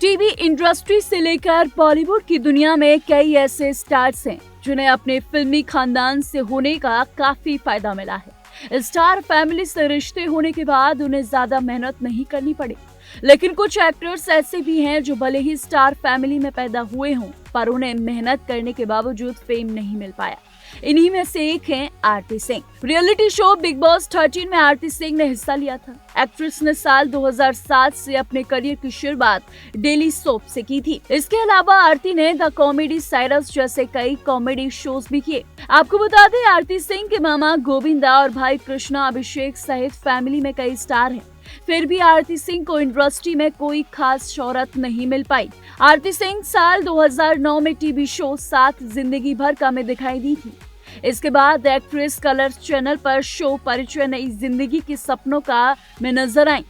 TV industry से लेकर बॉलीवुड की दुनिया में कई ऐसे स्टार्स हैं जिन्हें अपने फिल्मी खानदान से होने का काफी फायदा मिला है। स्टार फैमिली से रिश्ते होने के बाद उन्हें ज्यादा मेहनत नहीं करनी पड़ी। लेकिन कुछ एक्टर्स ऐसे भी हैं जो भले ही स्टार फैमिली में पैदा हुए हों, पर उन्हें मेहनत करने के बावजूद फेम नहीं मिल पाया। इन्हीं में से एक हैं Aarti Singh. Reality show Bigg Boss 13 में आरती सिंह ने हिस्सा लिया था। एक्ट्रेस ने साल 2007 से अपने करियर की शुरुआत डेली सोप से की थी। इसके अलावा आरती ने द कॉमेडी साइरस जैसे कई कॉमेडी शोज भी किए। आपको बता दें, आरती सिंह के मामा गोविंदा और भाई कृष्णा अभिषेक सहित फैमिली में कई स्टार हैं। फिर भी आरती सिंह को इंडस्ट्री में कोई खास शोहरत नहीं मिल पाई। आरती सिंह साल 2009 में टीवी शो साथ जिंदगी भर का में दिखाई दी थी। इसके बाद एक्ट्रेस कलर्स चैनल पर शो परिचय नई जिंदगी के सपनों का में नजर आई।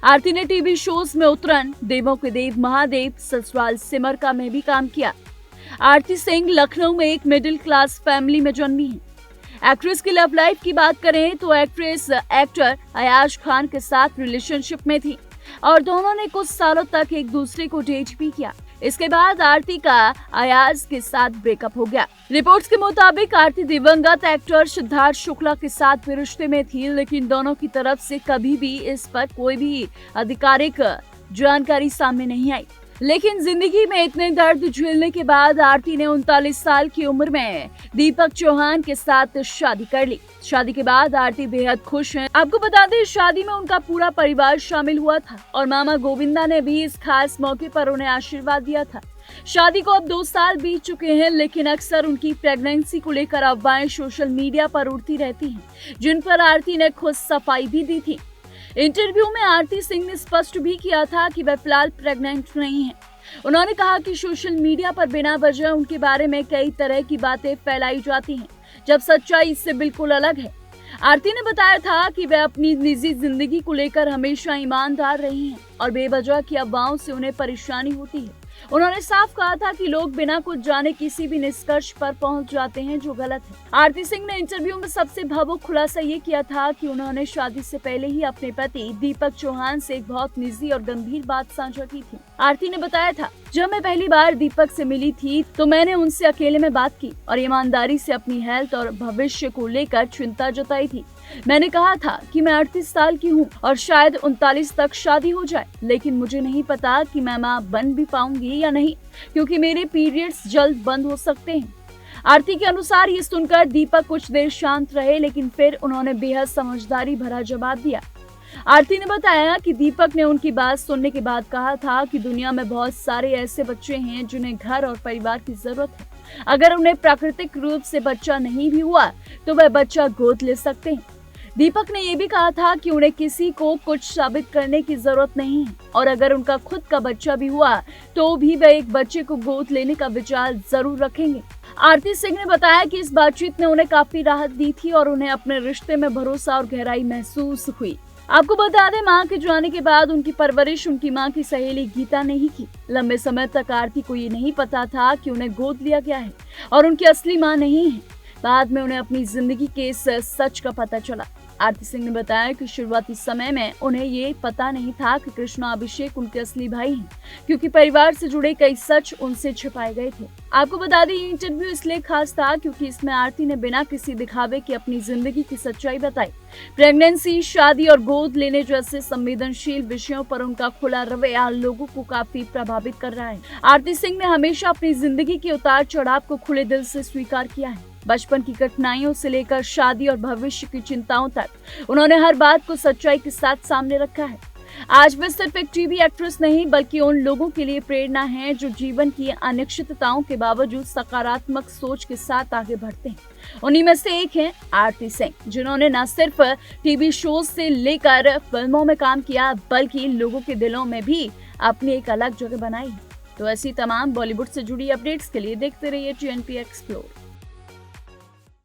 आरती ने टीवी शोज में उतरन, देवों के देव महादेव, ससुराल सिमर का में भी काम किया। आरती सिंह लखनऊ में एक मिडिल क्लास फैमिली में जन्मी है। एक्ट्रेस की लव लाइफ की बात करें तो एक्ट्रेस एक्टर अयाज खान के साथ रिलेशनशिप में थी और दोनों ने कुछ सालों तक एक दूसरे को डेट भी किया। इसके बाद आरती का अयाज के साथ ब्रेकअप हो गया। रिपोर्ट्स के मुताबिक आरती दिवंगत एक्टर सिद्धार्थ शुक्ला के साथ भी रिश्ते में थी, लेकिन दोनों की तरफ से कभी भी इस पर कोई भी आधिकारिक जानकारी सामने नहीं आई। लेकिन जिंदगी में इतने दर्द झेलने के बाद आरती ने 39 साल की उम्र में दीपक चौहान के साथ शादी कर ली। शादी के बाद आरती बेहद खुश हैं। आपको बता दें, शादी में उनका पूरा परिवार शामिल हुआ था और मामा गोविंदा ने भी इस खास मौके पर उन्हें आशीर्वाद दिया था। शादी को अब 2 साल बीत चुके हैं, लेकिन अक्सर उनकी प्रेगनेंसी को लेकर अफवाहें सोशल मीडिया पर उड़ती रहती हैं, जिन पर आरती ने खुद सफाई भी दी थी। इंटरव्यू में आरती सिंह ने स्पष्ट भी किया था कि वह फिलहाल प्रेग्नेंट नहीं है। उन्होंने कहा कि सोशल मीडिया पर बिना वजह उनके बारे में कई तरह की बातें फैलाई जाती हैं, जब सच्चाई इससे बिल्कुल अलग है। आरती ने बताया था कि वह अपनी निजी जिंदगी को लेकर हमेशा ईमानदार रही हैं और बेवजह की अफवाहों से उन्हें परेशानी होती है। उन्होंने साफ कहा था कि लोग बिना कुछ जाने किसी भी निष्कर्ष पर पहुंच जाते हैं, जो गलत है। आरती सिंह ने इंटरव्यू में सबसे भावुक खुलासा ये किया था कि उन्होंने शादी से पहले ही अपने पति दीपक चौहान से एक बहुत निजी और गंभीर बात साझा की थी। आरती ने बताया था, जब मैं पहली बार दीपक से मिली थी तो मैंने उनसे अकेले में बात की और ईमानदारी से अपनी हेल्थ और भविष्य को लेकर चिंता जताई थी। मैंने कहा था कि मैं 38 साल की हूँ और शायद 39 तक शादी हो जाए, लेकिन मुझे नहीं पता कि मैं मां बन भी पाऊंगी या नहीं, क्योंकि मेरे पीरियड्स जल्द बंद हो सकते हैं। आरती के अनुसार ये सुनकर दीपक कुछ देर शांत रहे, लेकिन फिर उन्होंने बेहद समझदारी भरा जवाब दिया। आरती ने बताया कि दीपक ने उनकी बात सुनने के बाद कहा था कि दुनिया में बहुत सारे ऐसे बच्चे हैं जिन्हें घर और परिवार की जरूरत है। अगर उन्हें प्राकृतिक रूप से बच्चा नहीं भी हुआ तो वह बच्चा गोद ले सकते हैं। दीपक ने यह भी कहा था कि उन्हें किसी को कुछ साबित करने की जरूरत नहीं है और अगर उनका खुद का बच्चा भी हुआ तो भी वह एक बच्चे को गोद लेने का विचार जरूर रखेंगे। आरती सिंह ने बताया कि इस बातचीत ने उन्हें काफी राहत दी थी और उन्हें अपने रिश्ते में भरोसा और गहराई महसूस हुई। आपको बता दें, मां के जाने के बाद उनकी परवरिश उनकी मां की सहेली गीता ने ही की। लंबे समय तक आरती को ये नहीं पता था कि उन्हें गोद लिया गया है और उनकी असली मां नहीं है। बाद में उन्हें अपनी जिंदगी के इस सच का पता चला। आरती सिंह ने बताया कि शुरुआती समय में उन्हें ये पता नहीं था कि कृष्णा अभिषेक उनके असली भाई हैं, क्योंकि परिवार से जुड़े कई सच उनसे छिपाए गए थे। आपको बता दें, ये इंटरव्यू इसलिए खास था क्योंकि इसमें आरती ने बिना किसी दिखावे के अपनी जिंदगी की सच्चाई बताई। प्रेगनेंसी, शादी और गोद लेने जैसे संवेदनशील विषयों पर उनका खुला रवैया लोगों को काफी प्रभावित कर रहा है। आरती सिंह ने हमेशा अपनी जिंदगी के उतार चढ़ाव को खुले दिल से स्वीकार किया है। बचपन की कठिनाइयों से लेकर शादी और भविष्य की चिंताओं तक उन्होंने हर बात को सच्चाई के साथ सामने रखा है। आज वे सिर्फ एक टीवी एक्ट्रेस नहीं बल्कि उन लोगों के लिए प्रेरणा हैं जो जीवन की अनिश्चितताओं के बावजूद सकारात्मक सोच के साथ आगे बढ़ते हैं। उन्हीं में से एक हैं आरती सिंह, जिन्होंने न सिर्फ टीवी शो से लेकर फिल्मों में काम किया बल्कि लोगों के दिलों में भी अपनी एक अलग जगह बनाई है। तो ऐसी तमाम बॉलीवुड से जुड़ी अपडेट्स के लिए देखते रहिए TNP एक्सप्लोर।